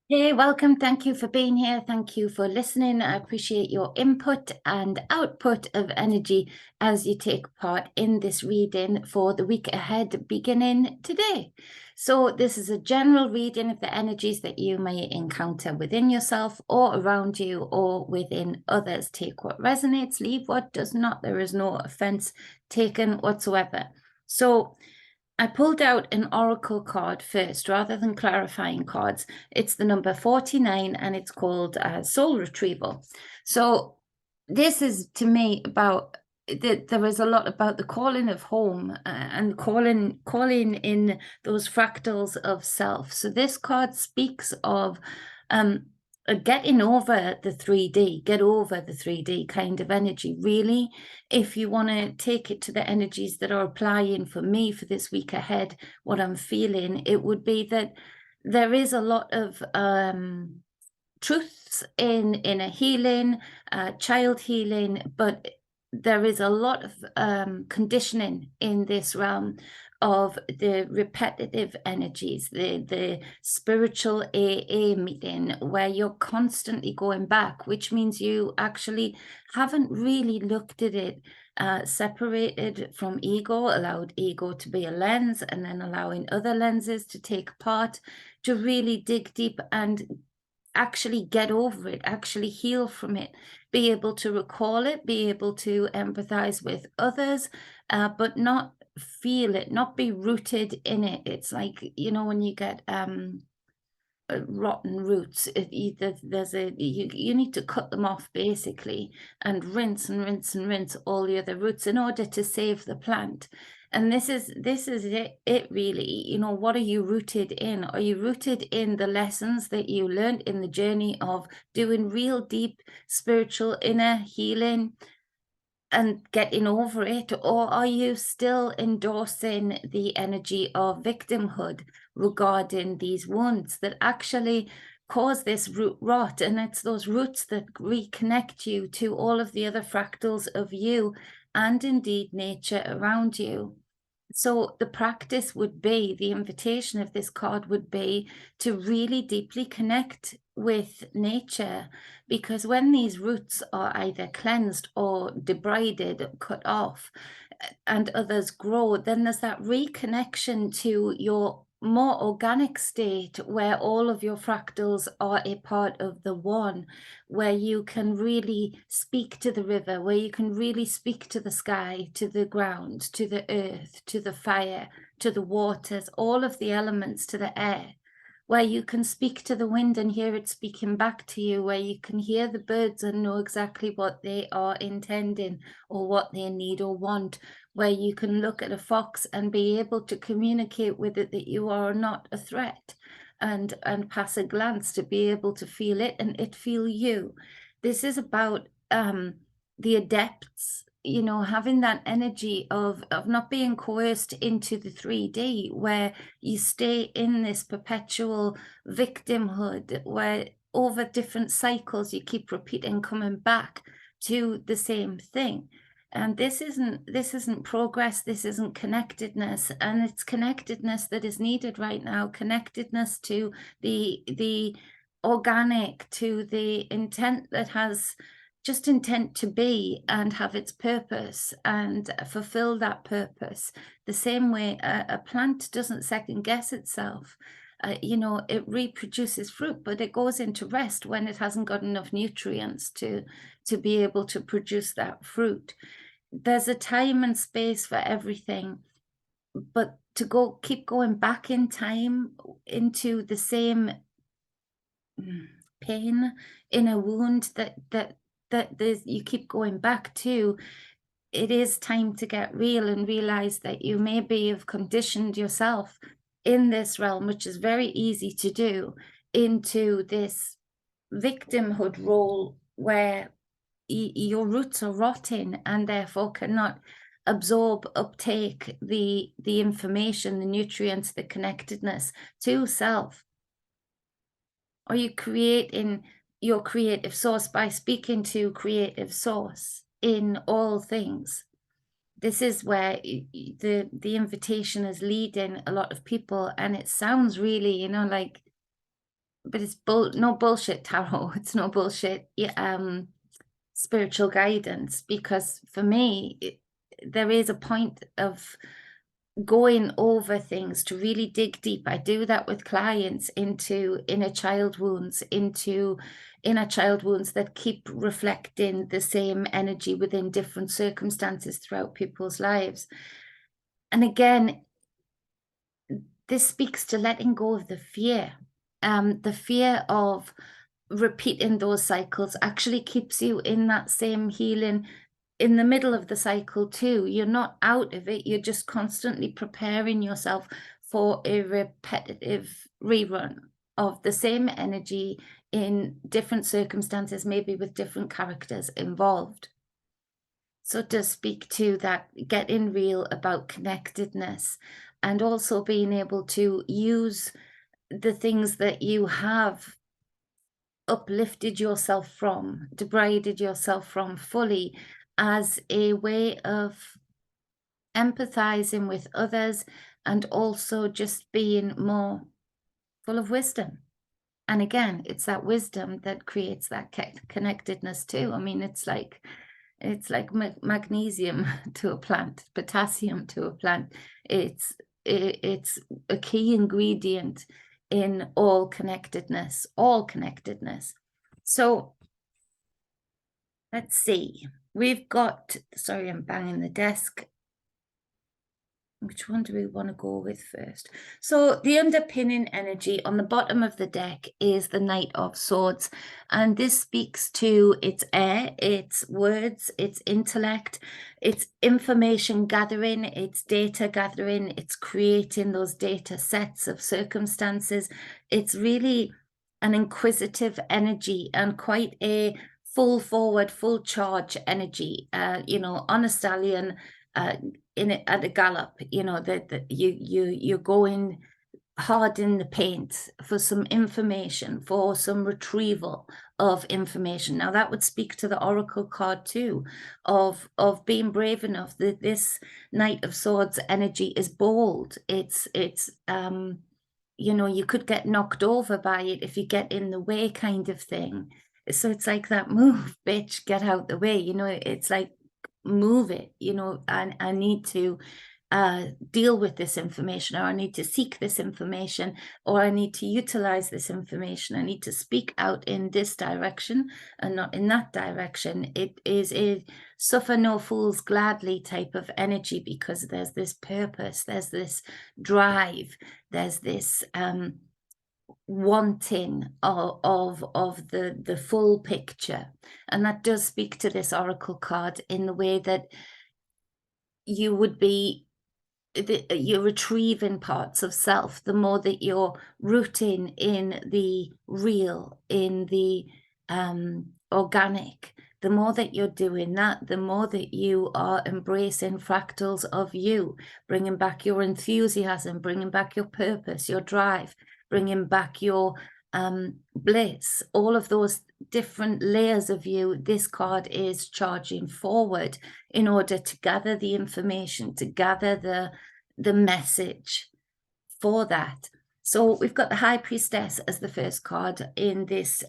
Hey, welcome. Thank you for being here. Thank you for listening. I appreciate your input and output of energy as you take part in this reading for the week ahead, beginning today. So this is a general reading of the energies that you may encounter within yourself or around you or within others. Take what resonates, leave what does not. There is no offense taken whatsoever. So I pulled out an oracle card first rather than clarifying cards. It's the number 49 and it's called soul retrieval. So this is to me about there is a lot about the calling of home and calling in those fractals of self. So this card speaks of getting over the 3D, get over the 3D kind of energy. Really, if you want to take it to the energies that are applying for me for this week ahead, what I'm feeling, it would be that there is a lot of truths in inner healing, child healing, but there is a lot of conditioning in this realm of the repetitive energies, the spiritual AA meeting, where you're constantly going back, which means you actually haven't really looked at it separated from ego, allowed ego to be a lens, and then allowing other lenses to take part, to really dig deep and actually get over it, actually heal from it, be able to recall it, be able to empathize with others, but not feel it, not be rooted in it. It's like, you know, when you get rotten roots, you need to cut them off basically and rinse and rinse and rinse all the other roots in order to save the plant. And this is it really. You know, what are you rooted in? Are you rooted in the lessons that you learned in the journey of doing real deep spiritual inner healing and getting over it? Or are you still endorsing the energy of victimhood regarding these wounds that actually cause this root rot? And it's those roots that reconnect you to all of the other fractals of you and indeed nature around you. So the practice would be, the invitation of this card would be to really deeply connect with nature, because when these roots are either cleansed or debrided, cut off, and others grow, then there's that reconnection to your more organic state where all of your fractals are a part of the one, where you can really speak to the river, where you can really speak to the sky, to the ground, to the earth, to the fire, to the waters, all of the elements, to the air, where you can speak to the wind and hear it speaking back to you, where you can hear the birds and know exactly what they are intending or what they need or want, where you can look at a fox and be able to communicate with it that you are not a threat, and pass a glance to be able to feel it and it feel you. This is about the adepts, you know, having that energy of not being coerced into the 3D, where you stay in this perpetual victimhood, where over different cycles you keep repeating, coming back to the same thing. And this isn't progress, this isn't connectedness, and it's connectedness that is needed right now, connectedness to the organic, to the intent that has just intent to be and have its purpose and fulfill that purpose. The same way a plant doesn't second guess itself. You know, it reproduces fruit, but it goes into rest when it hasn't got enough nutrients to be able to produce that fruit. There's a time and space for everything, but to keep going back in time into the same pain in a wound that you keep going back to, it is time to get real and realize that you maybe have conditioned yourself in this realm, which is very easy to do, into this victimhood role where your roots are rotting and therefore cannot absorb, uptake the information, the nutrients, the connectedness to self. Are you creating your creative source by speaking to creative source in all things? This is where the invitation is leading a lot of people, and it sounds really, you know, like but it's no bullshit tarot. It's no bullshit spiritual guidance, because for me, there is a point of going over things to really dig deep. I do that with clients into inner child wounds, that keep reflecting the same energy within different circumstances throughout people's lives. And again, this speaks to letting go of the fear. The fear of repeating those cycles actually keeps you in that same healing in the middle of the cycle too. You're not out of it. You're just constantly preparing yourself for a repetitive rerun of the same energy in different circumstances, maybe with different characters involved. So it does speak to that getting real about connectedness, and also being able to use the things that you have uplifted yourself from, debrided yourself from fully, as a way of empathizing with others, and also just being more full of wisdom. And again, it's that wisdom that creates that connectedness too. I mean, it's like magnesium to a plant, potassium to a plant. It's a key ingredient in all connectedness. So let's see. We've got, sorry, I'm banging the desk. Which one do we want to go with first? So the underpinning energy on the bottom of the deck is the Knight of Swords. And this speaks to its air, its words, its intellect, its information gathering, its data gathering, it's creating those data sets of circumstances. It's really an inquisitive energy, and quite a full forward, full charge energy, on a stallion, at a gallop, that you're going hard in the paint for some information, for some retrieval of information. Now that would speak to the Oracle card too, of being brave enough. That this Knight of Swords energy is bold. It's you could get knocked over by it if you get in the way, kind of thing. So it's like that, move, bitch, get out the way. It's like, move it. I need to deal with this information, or I need to seek this information, or I need to utilize this information. I need to speak out in this direction and not in that direction. It is a suffer no fools gladly type of energy, because there's this purpose, there's this drive, there's this wanting of the full picture. And that does speak to this Oracle card in the way that you're retrieving parts of self. The more that you're rooting in the real, in the organic, the more that you're doing that, the more that you are embracing fractals of you, bringing back your enthusiasm, bringing back your purpose, your drive, bringing back your bliss, all of those different layers of you. This card is charging forward in order to gather the information, to gather the message for that. So we've got the High Priestess as the first card in this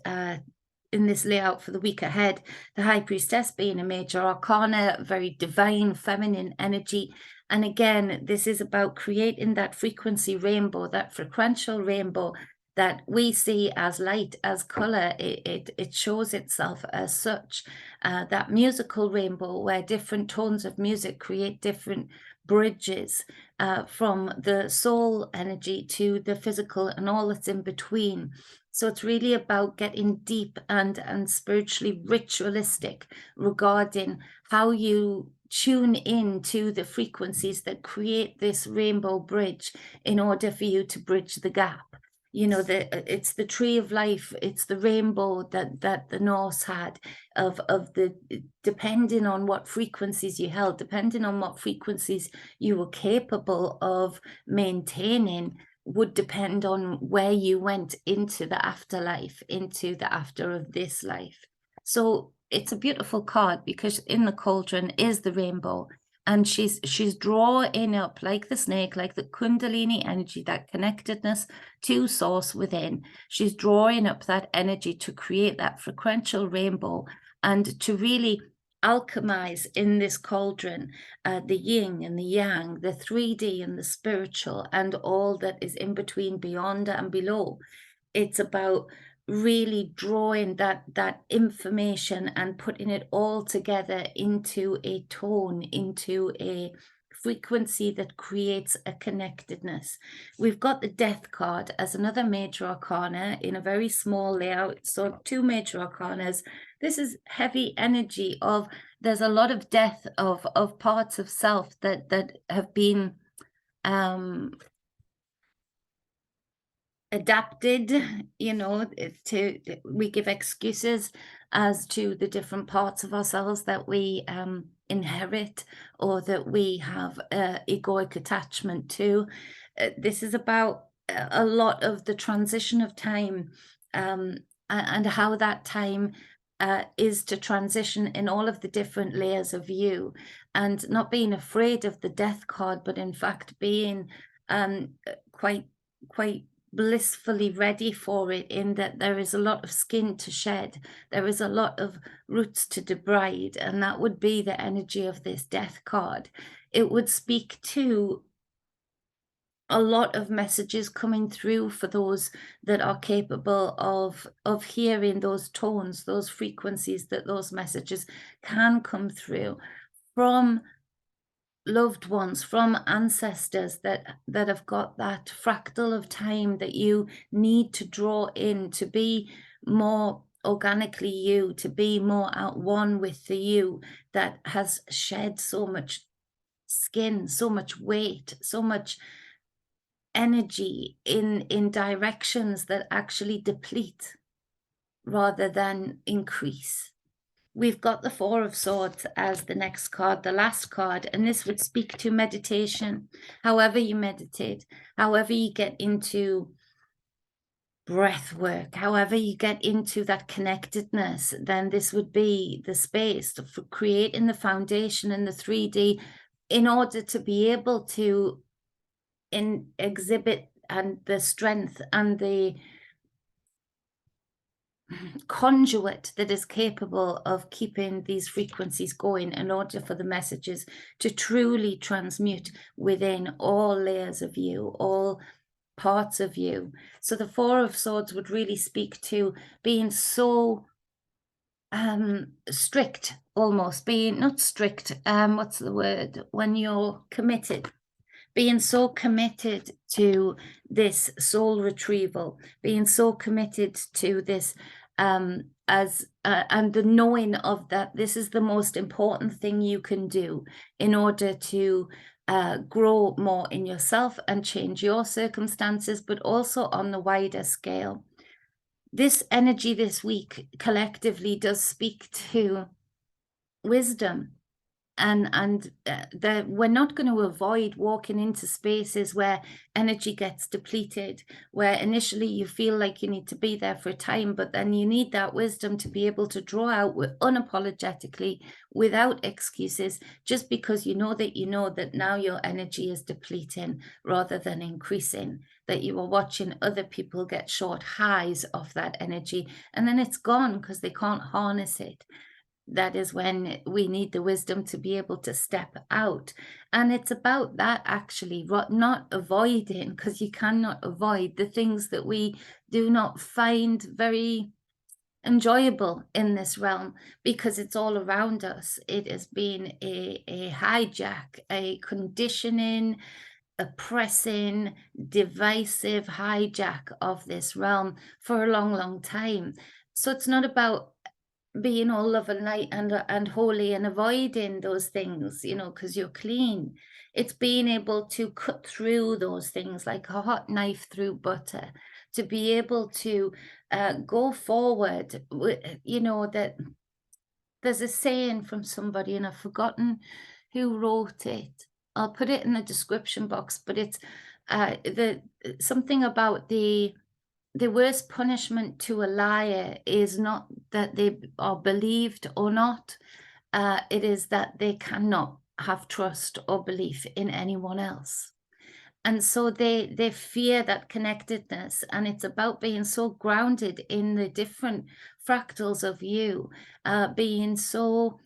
layout for the week ahead. The High Priestess being a major arcana, very divine, feminine energy. And again, this is about creating that frequency rainbow, that frequential rainbow that we see as light, as color. It shows itself as such. That musical rainbow, where different tones of music create different bridges from the soul energy to the physical and all that's in between. So it's really about getting deep and spiritually ritualistic regarding how you tune in to the frequencies that create this rainbow bridge in order for you to bridge the gap. It's the tree of life, it's the rainbow that the Norse had, of the, depending on what frequencies you held, depending on what frequencies you were capable of maintaining, would depend on where you went into the afterlife, into the after of this life. So it's a beautiful card, because in the cauldron is the rainbow, and she's drawing up, like the snake, like the Kundalini energy, that connectedness to source within. She's drawing up that energy to create that frequential rainbow and to really alchemize in this cauldron the yin and the yang, the 3D and the spiritual, and all that is in between, beyond and below. It's about really drawing that information and putting it all together into a tone, into a frequency that creates a connectedness. We've got the death card as another major arcana in a very small layout. So 2 major arcanas. This is heavy energy of, there's a lot of death of parts of self that have been adapted, you know, to, we give excuses as to the different parts of ourselves that we inherit or that we have egoic attachment to. This is about a lot of the transition of time and how that time is to transition in all of the different layers of you, and not being afraid of the death card, but in fact being quite blissfully ready for it, in that there is a lot of skin to shed, there is a lot of roots to debride, and that would be the energy of this death card. It would speak to a lot of messages coming through for those that are capable of hearing those tones, those frequencies, that those messages can come through from loved ones, from ancestors that have got that fractal of time that you need to draw in to be more organically you, to be more at one with the you that has shed so much skin, so much weight, so much energy in directions that actually deplete rather than increase. We've got the 4 of Swords as the next card, the last card, and this would speak to meditation. However you meditate, however you get into breath work, however you get into that connectedness, then this would be the space for creating the foundation and the 3D in order to be able to exhibit and the strength and the conduit that is capable of keeping these frequencies going in order for the messages to truly transmute within all layers of you, all parts of you. So the 4 of Swords would really speak to being so strict, almost being, not strict, what's the word, when you're committed, being so committed to this soul retrieval, being so committed to this and the knowing of that this is the most important thing you can do in order to grow more in yourself and change your circumstances, but also on the wider scale. This energy this week collectively does speak to wisdom. And that we're not going to avoid walking into spaces where energy gets depleted, where initially you feel like you need to be there for a time, but then you need that wisdom to be able to draw out unapologetically, without excuses, just because you know that now your energy is depleting rather than increasing, that you are watching other people get short highs of that energy and then it's gone because they can't harness it. That is when we need the wisdom to be able to step out. And it's about that, actually, not avoiding, because you cannot avoid the things that we do not find very enjoyable in this realm, because it's all around us. It has been a hijack, a conditioning, oppressing, divisive hijack of this realm for a long, long time. So it's not about being all love and light and holy and avoiding those things, you know, because you're clean. It's being able to cut through those things like a hot knife through butter, to be able to go forward. You know, that there's a saying from somebody, and I've forgotten who wrote it. I'll put it in the description box, but it's something about the worst punishment to a liar is not that they are believed or not. It is that they cannot have trust or belief in anyone else. And so they fear that connectedness, and it's about being so grounded in the different fractals of you, being so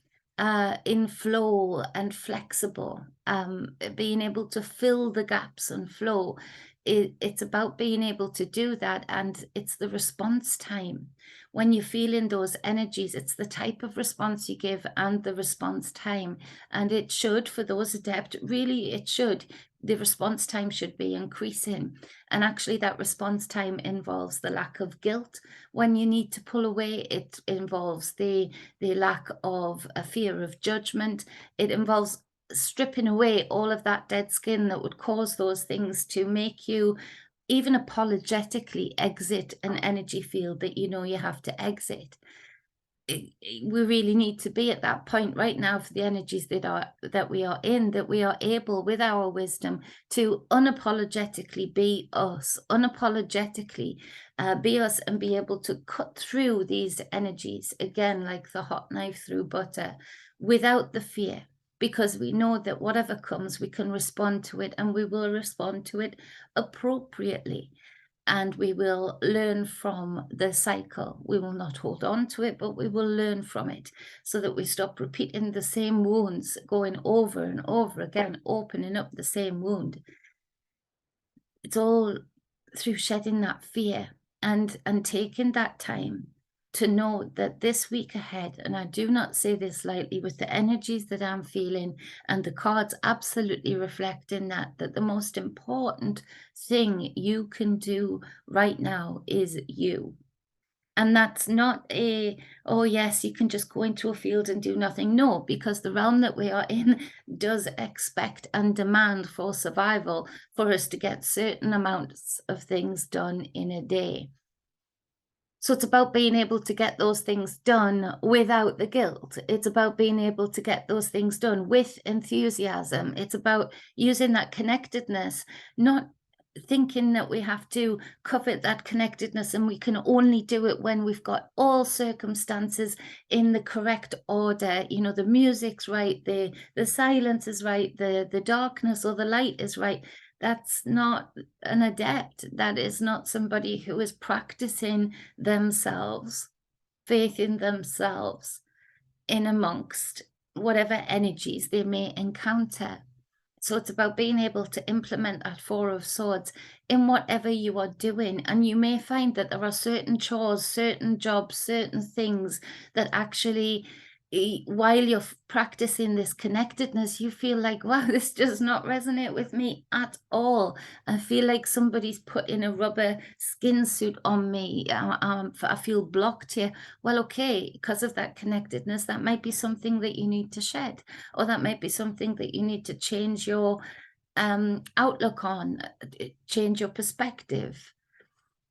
in flow and flexible, being able to fill the gaps and flow. It's about being able to do that, and it's the response time. When you feel in those energies, it's the type of response you give and the response time. And it should, for those adept, really it should, the response time should be increasing. And actually that response time involves the lack of guilt when you need to pull away. It involves the lack of a fear of judgment. It involves stripping away all of that dead skin that would cause those things to make you even apologetically exit an energy field that you know you have to exit. We really need to be at that point right now for the energies that we are in, that we are able with our wisdom to unapologetically be us, unapologetically be us, and be able to cut through these energies, again, like the hot knife through butter, without the fear, because we know that whatever comes, we can respond to it, and we will respond to it appropriately. And we will learn from the cycle. We will not hold on to it, but we will learn from it, so that we stop repeating the same wounds, going over and over again, opening up the same wound. It's all through shedding that fear and taking that time to know that this week ahead, and I do not say this lightly, with the energies that I'm feeling and the cards absolutely reflecting that the most important thing you can do right now is you. And that's not a, oh yes, you can just go into a field and do nothing. No, because the realm that we are in does expect and demand for survival for us to get certain amounts of things done in a day. So it's about being able to get those things done without the guilt. It's about being able to get those things done with enthusiasm. It's about using that connectedness, not thinking that we have to covet that connectedness and we can only do it when we've got all circumstances in the correct order. You know, the music's right, the silence is right, the darkness or the light is right. That's not an adept. That is not somebody who is practicing themselves, faith in themselves, in amongst whatever energies they may encounter. So it's about being able to implement that Four of Swords in whatever you are doing. And you may find that there are certain chores, certain jobs, certain things that actually, while you're practicing this connectedness, you feel like, wow, this does not resonate with me at all. I feel like somebody's put in a rubber skin suit on me. I feel blocked here. Well, okay, because of that connectedness, that might be something that you need to shed, or that might be something that you need to change your outlook on, change your perspective.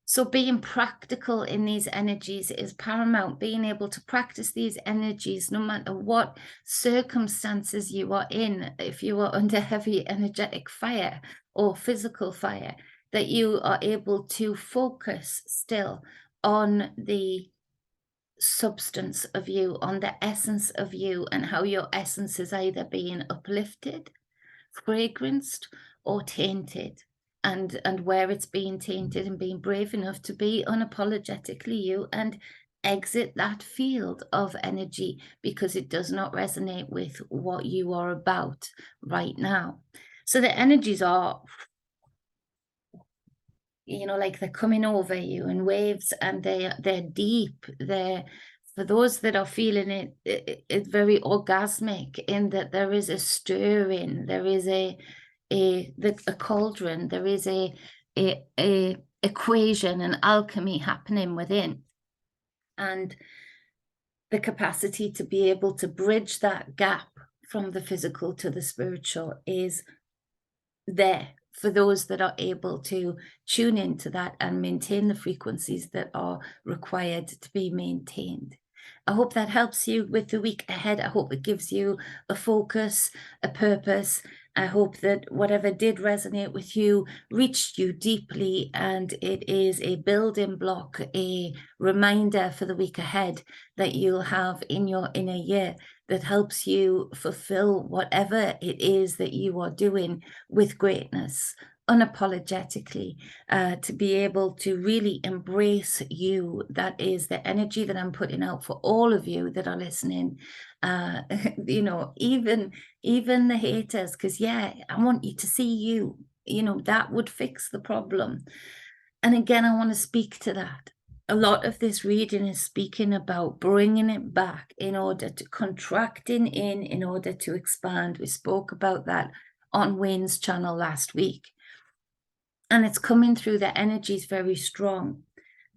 So being practical in these energies is paramount. Being able to practice these energies no matter what circumstances you are in, if you are under heavy energetic fire or physical fire, that you are able to focus still on the substance of you, on the essence of you, and how your essence is either being uplifted, fragranced, or tainted. And where it's being tainted, and being brave enough to be unapologetically you and exit that field of energy because it does not resonate with what you are about right now. So the energies are, you know, like they're coming over you in waves, and they're deep. They're, for those that are feeling it's very orgasmic, in that there is a stirring, there is a cauldron, there is a equation and alchemy happening within, and the capacity to be able to bridge that gap from the physical to the spiritual is there for those that are able to tune into that and maintain the frequencies that are required to be maintained. I hope that helps you with the week ahead. I hope it gives you a focus, a purpose, I hope that whatever did resonate with you reached you deeply, and it is a building block, a reminder for the week ahead that you'll have in your inner year that helps you fulfill whatever it is that you are doing with greatness, unapologetically, to be able to really embrace you. That is the energy that I'm putting out for all of you that are listening. You know, even the haters, because yeah, I want you to see you. You know, that would fix the problem. And again, I want to speak to that. A lot of this reading is speaking about bringing it back in order to contracting in order to expand. We spoke about that on Wayne's channel last week. And it's coming through, the energy is very strong.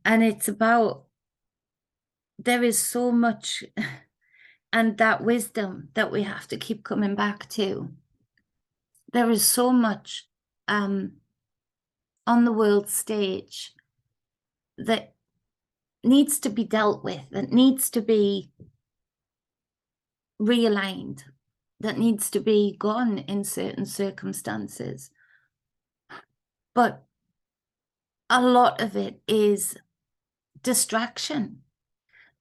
And it's about, there is so much, and that wisdom that we have to keep coming back to. There is so much on the world stage that needs to be dealt with, that needs to be realigned, that needs to be gone in certain circumstances. But a lot of it is distraction.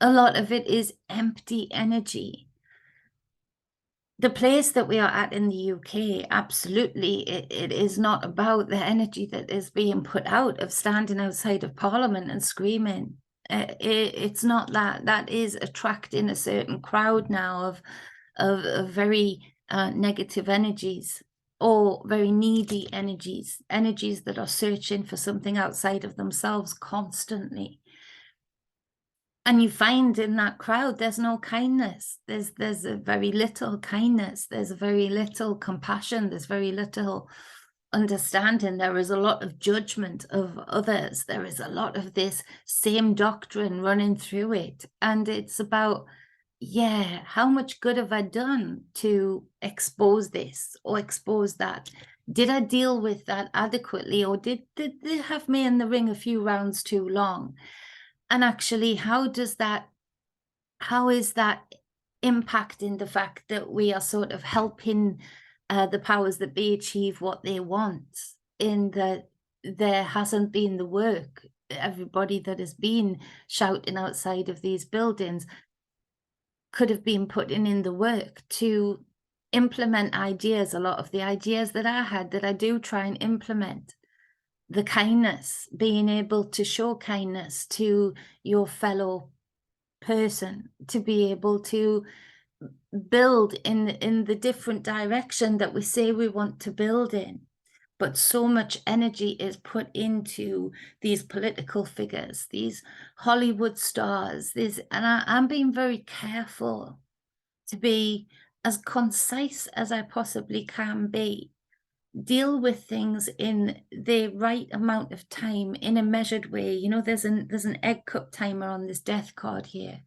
A lot of it is empty energy. The place that we are at in the UK, absolutely, it is not about the energy that is being put out of standing outside of Parliament and screaming. It's not that. That is attracting a certain crowd now of very negative energies, or very needy energies that are searching for something outside of themselves constantly. And you find in that crowd, there's no kindness. There's a very little kindness. There's a very little compassion. There's very little understanding. There is a lot of judgment of others. There is a lot of this same doctrine running through it. And it's about, yeah, how much good have I done to expose this or expose that? Did I deal with that adequately, or did they have me in the ring a few rounds too long? And actually, how is that impacting the fact that we are sort of helping the powers that be achieve what they want, in that there hasn't been the work? Everybody that has been shouting outside of these buildings could have been putting in the work to implement ideas. A lot of the ideas that I had, that I do try and implement. The kindness, being able to show kindness to your fellow person, to be able to build in the different direction that we say we want to build in. But so much energy is put into these political figures, these Hollywood stars, and I'm being very careful to be as concise as I possibly can be. Deal with things in the right amount of time, in a measured way. You know, there's an egg cup timer on this death card here,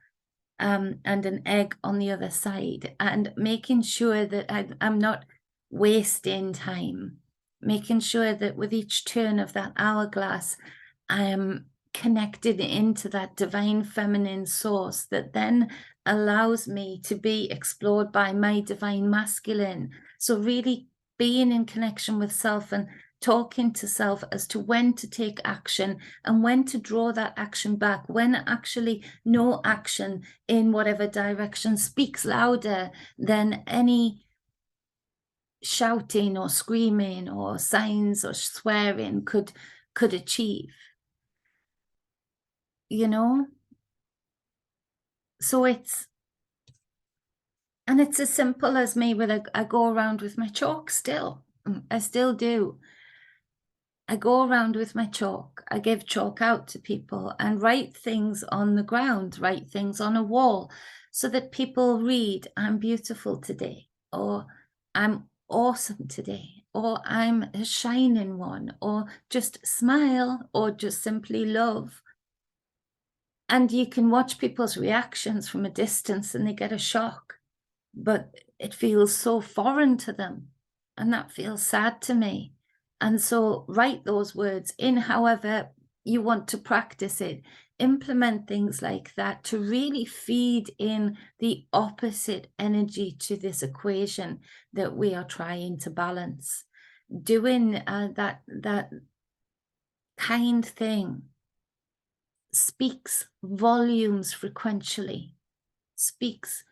and an egg on the other side, and making sure that I'm not wasting time, making sure that with each turn of that hourglass, I am connected into that divine feminine source that then allows me to be explored by my divine masculine. So really being in connection with self and talking to self as to when to take action and when to draw that action back, when actually no action in whatever direction speaks louder than any shouting or screaming or signs or swearing could achieve, you know? So it's as simple as me with I go around with my chalk still. I still do. I go around with my chalk. I give chalk out to people and write things on the ground, write things on a wall, so that people read, I'm beautiful today, or I'm awesome today, or I'm a shining one, or just smile, or just simply love. And you can watch people's reactions from a distance and they get a shock, but it feels so foreign to them. And that feels sad to me. And so write those words in however you want to practice it. Implement things like that to really feed in the opposite energy to this equation that we are trying to balance. Doing that kind thing speaks volumes frequentially, speaks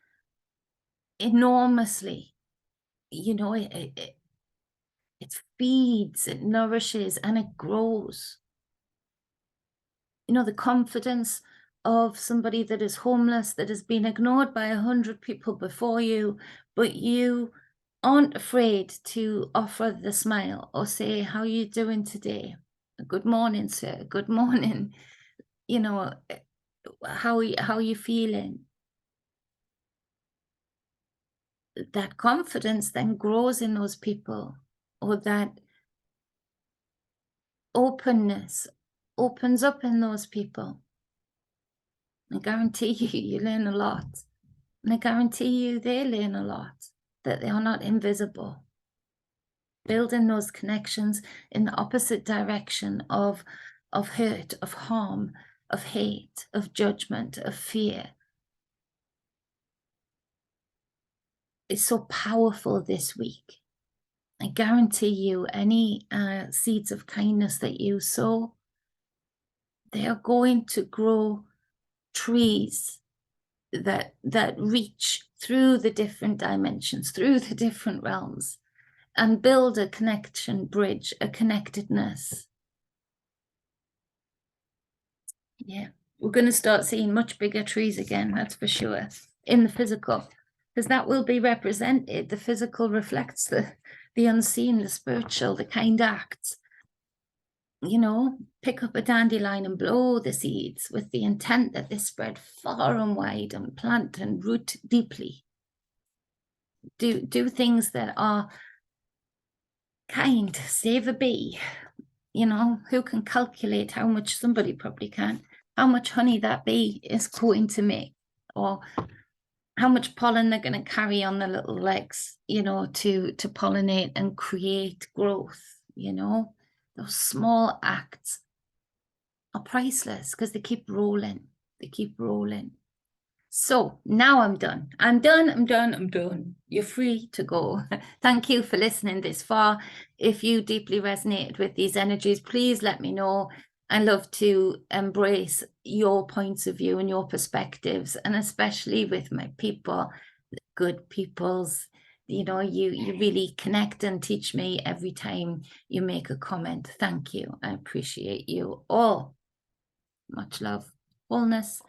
enormously. You know, it feeds, it nourishes, and it grows. You know, the confidence of somebody that is homeless, that has been ignored by 100 people before you, but you aren't afraid to offer the smile or say, how are you doing today? Good morning, sir. Good morning. You know, how are you feeling? That confidence then grows in those people, or that openness opens up in those people. I guarantee you learn a lot. And I guarantee you they learn a lot, that they are not invisible. Building those connections in the opposite direction of hurt, of harm, of hate, of judgment, of fear is so powerful this week. I guarantee you any seeds of kindness that you sow, they are going to grow trees that reach through the different dimensions, through the different realms, and build a connection bridge, a connectedness. Yeah, we're going to start seeing much bigger trees again, that's for sure, in the physical, because that will be represented. The physical reflects the unseen, the spiritual, the kind acts. You know, pick up a dandelion and blow the seeds with the intent that they spread far and wide and plant and root deeply. Do things that are kind. Save a bee. You know, who can calculate how much? Somebody probably can. How much honey that bee is going to make, or how much pollen they're going to carry on their little legs, you know, to pollinate and create growth. You know, those small acts are priceless because they keep rolling. They keep rolling. So now I'm done. I'm done. You're free to go. Thank you for listening this far. If you deeply resonated with these energies, please let me know. I love to embrace your points of view and your perspectives, and especially with my people, good peoples. You know, you really connect and teach me every time you make a comment. Thank you. I appreciate you all. Much love. Wholeness.